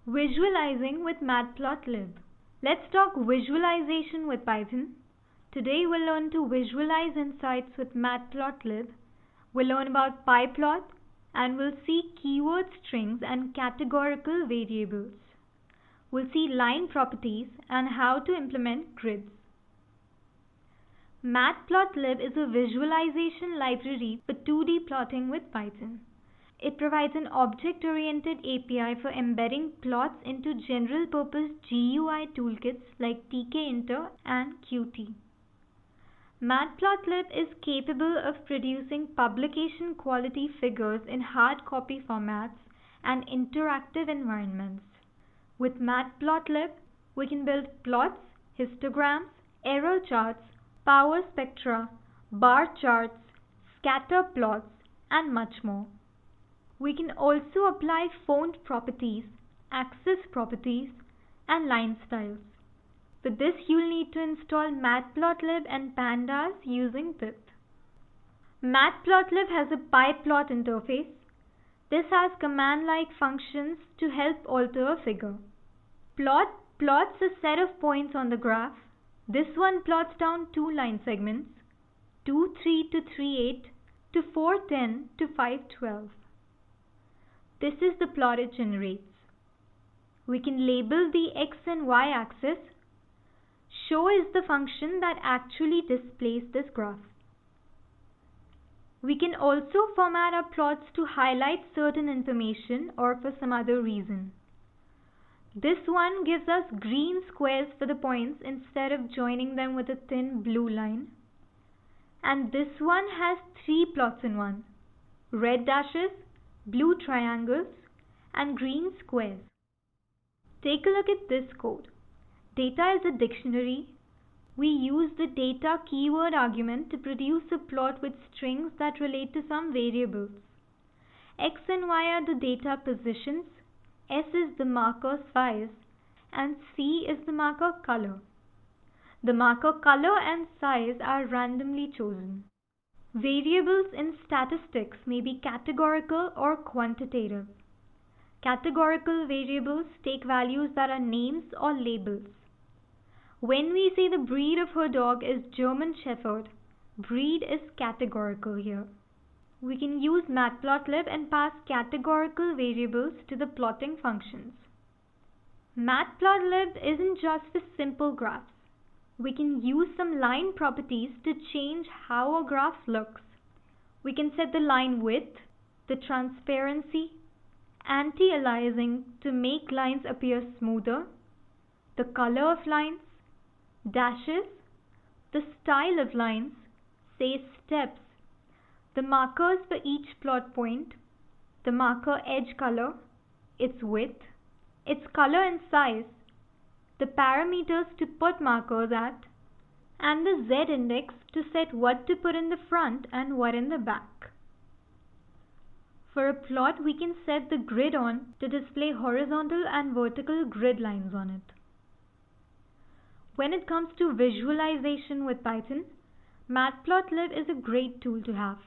Visualizing with Matplotlib. Let's talk visualization with Python. Today we'll learn to visualize insights with Matplotlib. We'll learn about PiPlot and we'll see keyword strings and categorical variables. We'll see line properties and how to implement grids. Matplotlib is a visualization library for 2D plotting with Python. It provides an object-oriented API for embedding plots into general-purpose GUI toolkits like tkinter and Qt. Matplotlib is capable of producing publication-quality figures in hard copy formats and interactive environments. With Matplotlib, we can build plots, histograms, error charts, power spectra, bar charts, scatter plots, and much more. We can also apply font properties, axis properties, and line styles. For this, you'll need to install Matplotlib and pandas using pip. Matplotlib has a PiPlot interface. This has command-like functions to help alter a figure. Plot plots a set of points on the graph. This one plots down 2 line segments, 2,3 to 3,8 to 4,10 to 5,12. This is the plot it generates. We can label the X and Y axis. Show is the function that actually displays this graph. We can also format our plots to highlight certain information or for some other reason. This one gives us green squares for the points instead of joining them with a thin blue line. And this one has 3 plots in one: red dashes, blue triangles, and green squares. Take a look at this code. Data is a dictionary. We use the data keyword argument to produce a plot with strings that relate to some variables. X and Y are the data positions, S is the marker size, and C is the marker color. The marker color and size are randomly chosen. Variables in statistics may be categorical or quantitative. Categorical variables take values that are names or labels. When we say the breed of her dog is German Shepherd, breed is categorical here. We can use Matplotlib and pass categorical variables to the plotting functions. Matplotlib isn't just for simple graphs. We can use some line properties to change how a graph looks. We can set the line width, the transparency, anti-aliasing to make lines appear smoother, the color of lines, dashes, the style of lines, say steps, the markers for each plot point, the marker edge color, its width, its color and size, the parameters to put markers at, and the z-index to set what to put in the front and what in the back. For a plot, we can set the grid on to display horizontal and vertical grid lines on it. When it comes to visualization with Python, Matplotlib is a great tool to have.